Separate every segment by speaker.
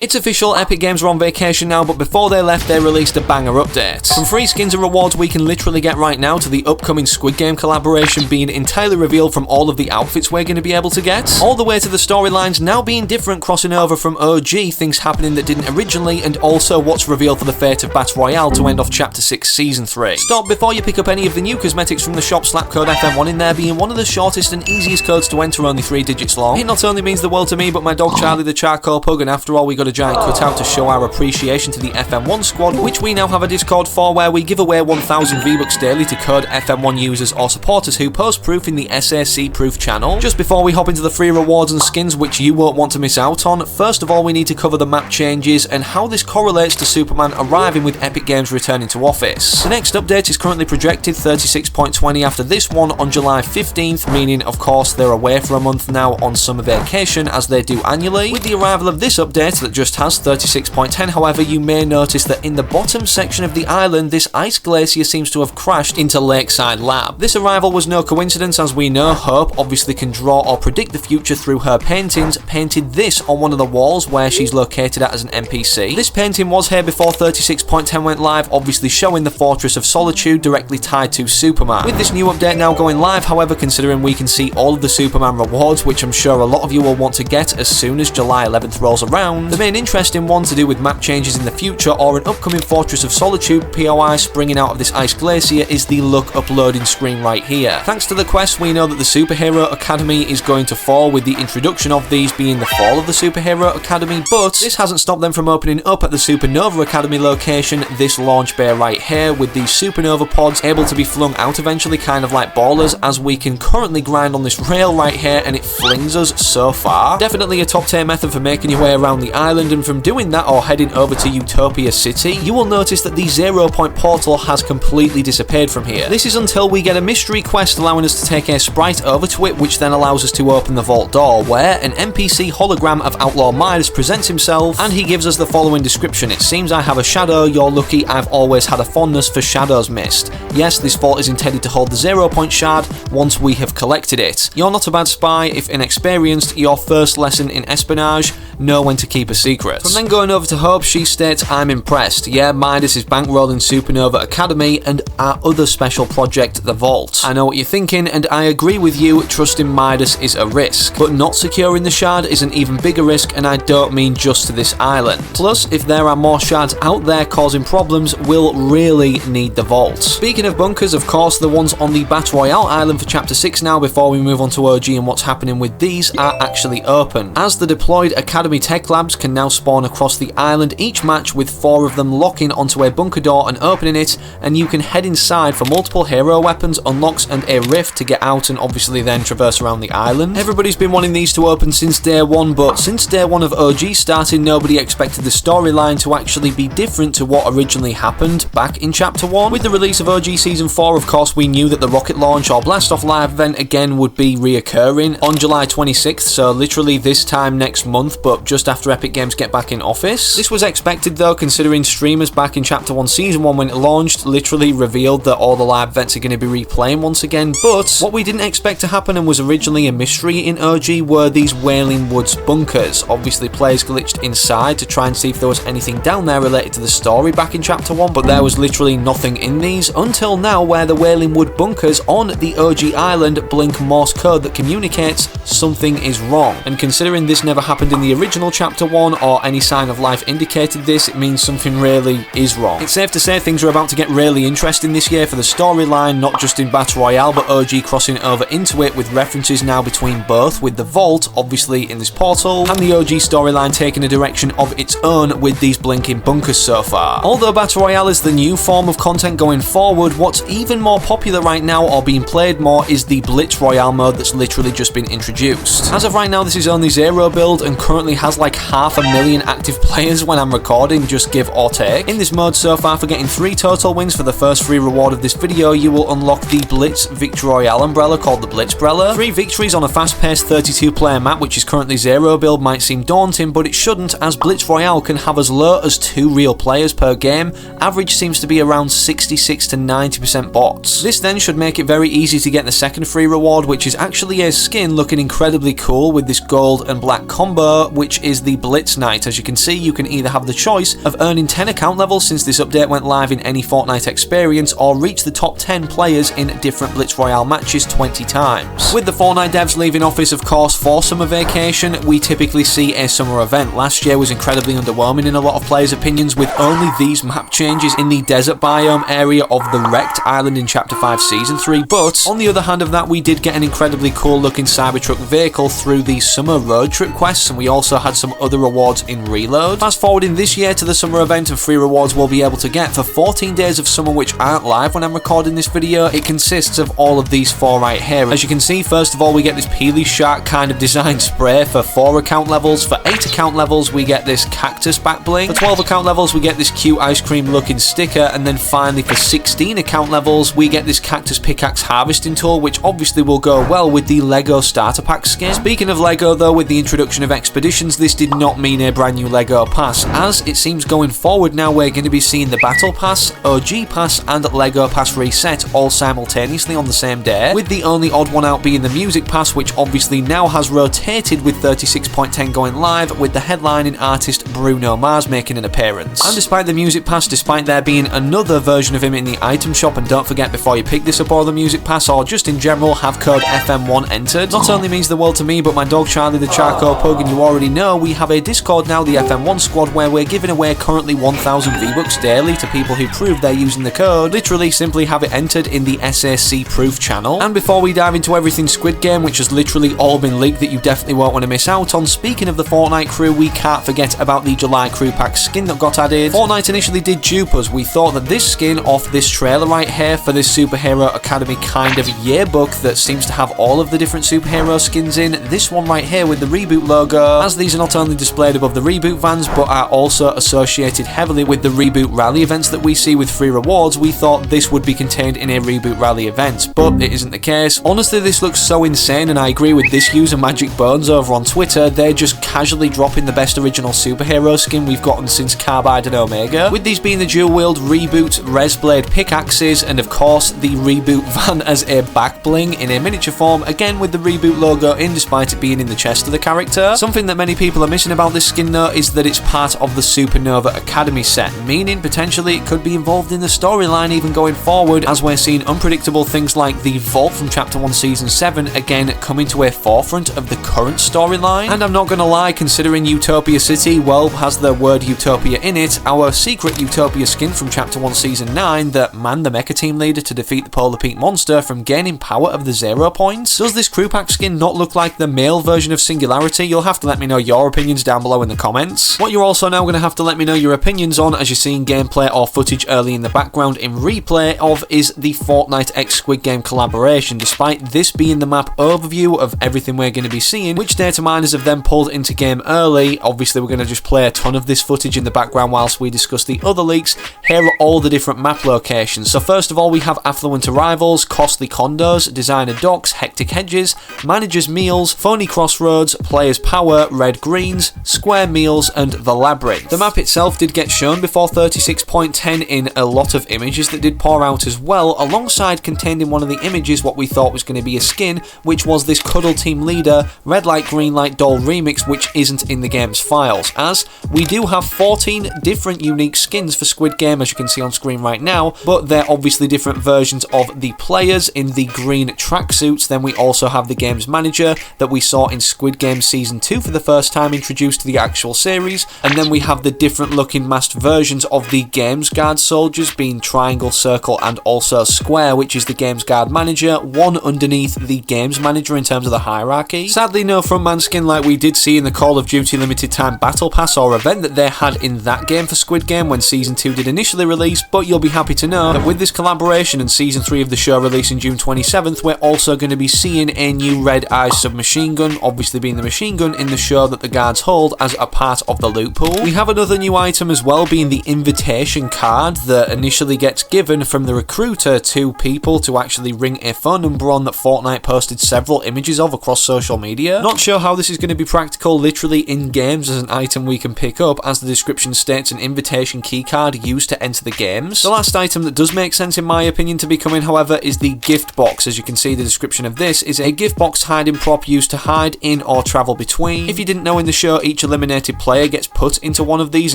Speaker 1: It's official, Epic Games are on vacation now, but before they left, they released a banger update. From free skins and rewards we can literally get right now to the upcoming Squid Game collaboration being entirely revealed from all of the outfits we're going to be able to get, all the way to the storylines now being different, crossing over from OG, things happening that didn't originally, and also what's revealed for the fate of Blitz Royale to end off Chapter 6 Season 3. Stop before you pick up any of the new cosmetics from the shop, slap code FM1 in there, being one of the shortest and easiest codes to enter, only 3 digits long. It not only means the world to me, but my dog Charlie the Charcoal Pug, and after all we got a giant cutout to show our appreciation to the FM1 squad, which we now have a Discord for where we give away 1000 V-Bucks daily to code FM1 users or supporters who post proof in the SAC proof channel. Just before we hop into the free rewards and skins which you won't want to miss out on, first of all we need to cover the map changes and how this correlates to Superman arriving with Epic Games returning to office. The next update is currently projected 36.20 after this one on July 15th, meaning of course they're away for a month now on summer vacation as they do annually. With the arrival of this update that just has 36.10, however, you may notice that in the bottom section of the island, this ice glacier seems to have crashed into Lakeside Lab. This arrival was no coincidence, as we know Hope obviously can draw or predict the future through her paintings, painted this on one of the walls where she's located at as an NPC. This painting was here before 36.10 went live, obviously showing the Fortress of Solitude directly tied to Superman. With this new update now going live, however, considering we can see all of the Superman rewards, which I'm sure a lot of you will want to get as soon as July 11th rolls around, the main interesting one to do with map changes in the future or an upcoming Fortress of Solitude POI springing out of this ice glacier is the look uploading screen right here. Thanks to the quest, we know that the Superhero Academy is going to fall, with the introduction of these being the fall of the Superhero Academy, but this hasn't stopped them from opening up at the Supernova Academy location, this launch bay right here, with these Supernova pods able to be flung out eventually, kind of like ballers, as we can currently grind on this rail right here and it flings us so far. Definitely a top tier method for making your way around the island, and from doing that or heading over to Utopia City, you will notice that the 0 point portal has completely disappeared from here. This is until we get a mystery quest allowing us to take a sprite over to it, which then allows us to open the vault door, where an NPC hologram of Outlaw Midas presents himself, and he gives us the following description: "It seems I have a shadow, you're lucky, I've always had a fondness for shadows missed. Yes, this vault is intended to hold the 0 point shard once we have collected it. You're not a bad spy, if inexperienced, your first lesson in espionage, know when to keep a secret." From then going over to Hope, she states, "I'm impressed. Yeah, Midas is bankrolling Supernova Academy and our other special project, the Vault. I know what you're thinking, and I agree with you, trusting Midas is a risk. But not securing the shard is an even bigger risk, and I don't mean just to this island. Plus, if there are more shards out there causing problems, we'll really need the Vault." Speaking of bunkers, of course, the ones on the Blitz Royale island for Chapter 6 now, before we move on to OG and what's happening with these, are actually open, as the deployed Academy Tech Labs can now spawn across the island each match, with 4 of them locking onto a bunker door and opening it, and you can head inside for multiple hero weapons, unlocks, and a rift to get out and obviously then traverse around the island. Everybody's been wanting these to open since day one, but since day one of OG starting, nobody expected the storyline to actually be different to what originally happened back in Chapter 1. With the release of OG Season 4, of course, we knew that the rocket launch or blast off live event again would be reoccurring on July 26th, so literally this time next month, but just after Epic Games get back in office. This was expected though, considering streamers back in Chapter 1 Season 1 when it launched literally revealed that all the live events are going to be replaying once again, but what we didn't expect to happen and was originally a mystery in OG were these Wailing Woods bunkers. Obviously players glitched inside to try and see if there was anything down there related to the story back in Chapter 1, but there was literally nothing in these until now, where the Wailing Wood bunkers on the OG island blink Morse code that communicates something is wrong, and considering this never happened in the original Chapter 1 or any sign of life indicated this, it means something really is wrong. It's safe to say things are about to get really interesting this year for the storyline, not just in Blitz Royale but OG crossing over into it, with references now between both, with the Vault obviously in this portal and the OG storyline taking a direction of its own with these blinking bunkers so far. Although Blitz Royale is the new form of content going forward, what's even more popular right now or being played more is the Blitz Royale mode that's literally just been introduced. As of right now, this is only 0 build and currently has like 500,000 active players when I'm recording, just give or take. In this mode so far, for getting 3 total wins for the first free reward of this video, you will unlock the Blitz Victory Royale umbrella called the Blitzbrella. 3 victories on a fast-paced 32-player map, which is currently 0 build, might seem daunting, but it shouldn't, as Blitz Royale can have as low as 2 real players per game. Average seems to be around 66 to 90% bots. This then should make it very easy to get the second free reward, which is actually a skin looking incredibly cool with this gold and black combo, which is the Blitz Blitz night. As you can see, you can either have the choice of earning 10 account levels since this update went live in any Fortnite experience, or reach the top 10 players in different Blitz Royale matches 20 times. With the Fortnite devs leaving office, of course, for summer vacation, we typically see a summer event. Last year was incredibly underwhelming in a lot of players' opinions, with only these map changes in the desert biome area of the wrecked island in Chapter 5 Season 3, but on the other hand of that, we did get an incredibly cool looking Cybertruck vehicle through the summer road trip quests, and we also had some other rewards in Reload. Fast forwarding this year to the summer event, and free rewards we'll be able to get for 14 days of summer, which aren't live when I'm recording this video. It consists of all of these 4 right here. As you can see, first of all, we get this Peely Shark kind of design spray for 4 account levels. For 8 account levels, we get this cactus back bling. For 12 account levels, we get this cute ice cream looking sticker, and then finally for 16 account levels, we get this cactus pickaxe harvesting tool, which obviously will go well with the Lego starter pack skin. Speaking of Lego though, with the introduction of expeditions, this did not mean a brand new Lego pass, as it seems going forward now we're going to be seeing the Battle Pass, OG Pass and Lego Pass reset all simultaneously on the same day, with the only odd one out being the Music Pass, which obviously now has rotated, with 36.10 going live, with the headlining artist Bruno Mars making an appearance. And despite the Music Pass, despite there being another version of him in the item shop, and don't forget, before you pick this up or the Music Pass, or just in general, have code FM1 entered, not only means the world to me, but my dog Charlie the Charcoal Pug, and you already know we have a Discord now, the FM1 Squad, where we're giving away currently 1,000 V-Bucks daily to people who prove they're using the code. Literally simply have it entered in the SAC proof channel. And before we dive into everything Squid Game, which has literally all been leaked that you definitely won't want to miss out on, speaking of the Fortnite crew, we can't forget about the July crew pack skin that got added. Fortnite initially did dupe us. We thought that this skin off this trailer right here for this Superhero Academy kind of yearbook that seems to have all of the different superhero skins in, this one right here with the Reboot logo, as these are not only displayed above the Reboot vans but are also associated heavily with the Reboot Rally events that we see with free rewards, we thought this would be contained in a Reboot Rally event, but it isn't the case. Honestly, this looks so insane, and I agree with this user Magic Bones over on Twitter. They're just casually dropping the best original superhero skin we've gotten since Carbide and Omega, with these being the dual-wield Reboot Resblade pickaxes, and of course the Reboot van as a back bling in a miniature form, again with the Reboot logo in, despite it being in the chest of the character. Something that many people are missing about this skin though is that it's part of the Supernova Academy set, meaning potentially it could be involved in the storyline even going forward, as we're seeing unpredictable things like the Vault from Chapter 1 Season 7 again coming to a forefront of the current storyline. And I'm not gonna lie, considering Utopia City, well, has the word Utopia in it, our secret Utopia skin from Chapter 1 Season 9 that manned the mecha team leader to defeat the Polar Peak monster from gaining power of the 0 points. Does this crew pack skin not look like the male version of Singularity? You'll have to let me know your opinions down below in the comments. What you're also now going to have to let me know your opinions on, as you're seeing gameplay or footage early in the background in replay of, is the Fortnite x Squid Game collaboration. Despite this being the map overview of everything we're going to be seeing, which data miners have then pulled into game early, obviously we're going to just play a ton of this footage in the background whilst we discuss the other leaks. Here are all the different map locations. So first of all, we have Affluent Arrivals, Costly Condos, Designer Docks, Hectic Hedges, Manager's Meals, Phony Crossroads, Players Power, Red Greens, Square Meals, and The Labyrinth. The map itself did get shown before 36.10 in a lot of images that did pour out as well, alongside contained in one of the images what we thought was going to be a skin, which was this Cuddle Team Leader Red Light Green Light Doll remix, which isn't in the game's files, as we do have 14 different unique skins for Squid Game, as you can see on screen right now, but they're obviously different versions of the players in the green tracksuits. Then we also have the game's manager that we saw in Squid Game Season 2 for the first time introduced to the actual series, and then we have the different looking masked versions of the Games Guard soldiers, being Triangle, Circle, and also Square, which is the Games Guard manager, one underneath the Games manager in terms of the hierarchy. Sadly, no frontman skin like we did see in the Call of Duty Limited Time Battle Pass or event that they had in that game for Squid Game when Season 2 did initially release, but you'll be happy to know that with this collaboration and Season 3 of the show releasing June 27th, we're also going to be seeing a new Red Eye submachine gun, obviously being the machine gun in the show that the guards hold as a part of the loot pool. We have another new item as well, being the invitation card that initially gets given from the recruiter to people to actually ring a phone number on that Fortnite posted several images of across social media. Not sure how this is going to be practical literally in games as an item we can pick up, as the description states an invitation keycard used to enter the games. The last item that does make sense in my opinion to be coming, however, is the gift box. As you can see, the description of this is a gift box hiding prop used to hide in or travel between. If you didn't know, in the show each each eliminated player gets put into one of these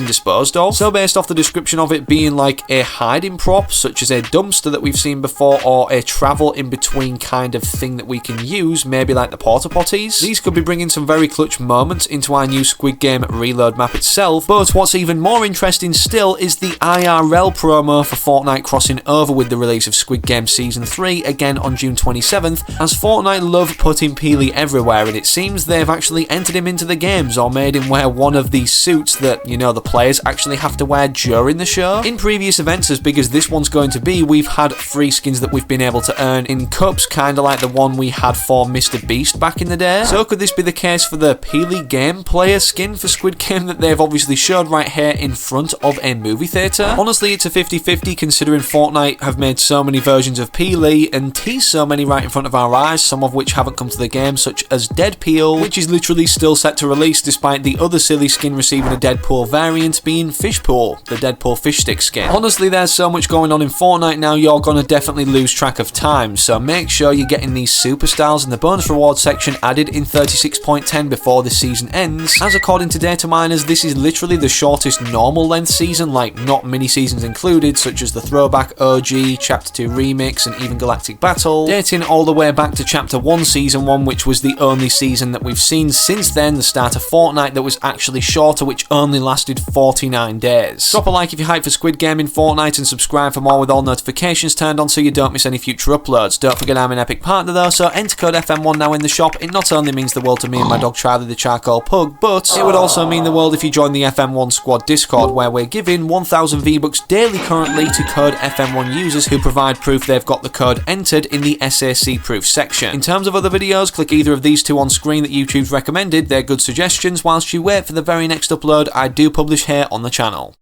Speaker 1: and disposed of. So based off the description of it being like a hiding prop, such as a dumpster that we've seen before, or a travel in between kind of thing that we can use, maybe like the porta potties, these could be bringing some very clutch moments into our new Squid Game reload map itself. But what's even more interesting still is the IRL promo for Fortnite crossing over with the release of Squid Game Season 3 again on June 27th, as Fortnite love putting Peely everywhere, and it seems they've actually entered him into the games or made him wear one of these suits that, you know, the players actually have to wear during the show. In previous events as big as this one's going to be, we've had free skins that we've been able to earn in cups, kinda like the one we had for Mr. Beast back in the day. So could this be the case for the Peely game player skin for Squid Game that they've obviously showed right here in front of a movie theatre? Honestly, it's a 50-50 considering Fortnite have made so many versions of Peely and teased so many right in front of our eyes, some of which haven't come to the game, such as Deadpool, which is literally still set to release despite the other silly skin receiving a Deadpool variant being Fishpool, the Deadpool fish stick skin. Honestly, there's so much going on in Fortnite now, you're gonna definitely lose track of time, so make sure you're getting these superstars in the bonus reward section added in 36.10 before this season ends, as according to data miners, this is literally the shortest normal length season, like not mini seasons included, such as the Throwback, OG, Chapter 2 Remix, and even Galactic Battle, dating all the way back to Chapter 1 Season 1, which was the only season that we've seen since then, the start of Fortnite, that was actually shorter, which only lasted 49 days. Drop a like if you're hyped for Squid Game in Fortnite, and subscribe for more with all notifications turned on so you don't miss any future uploads. Don't forget I'm an Epic partner though, so enter code FM1 now in the shop. It not only means the world to me and my dog Charlie the Charcoal Pug, but it would also mean the world if you join the FM1 Squad Discord, where we're giving 1000 V-Bucks daily currently to code FM1 users who provide proof they've got the code entered in the SAC proof section. In terms of other videos, click either of these two on screen that YouTube's recommended. They're good suggestions whilst you wait for the very next upload I do publish here on the channel.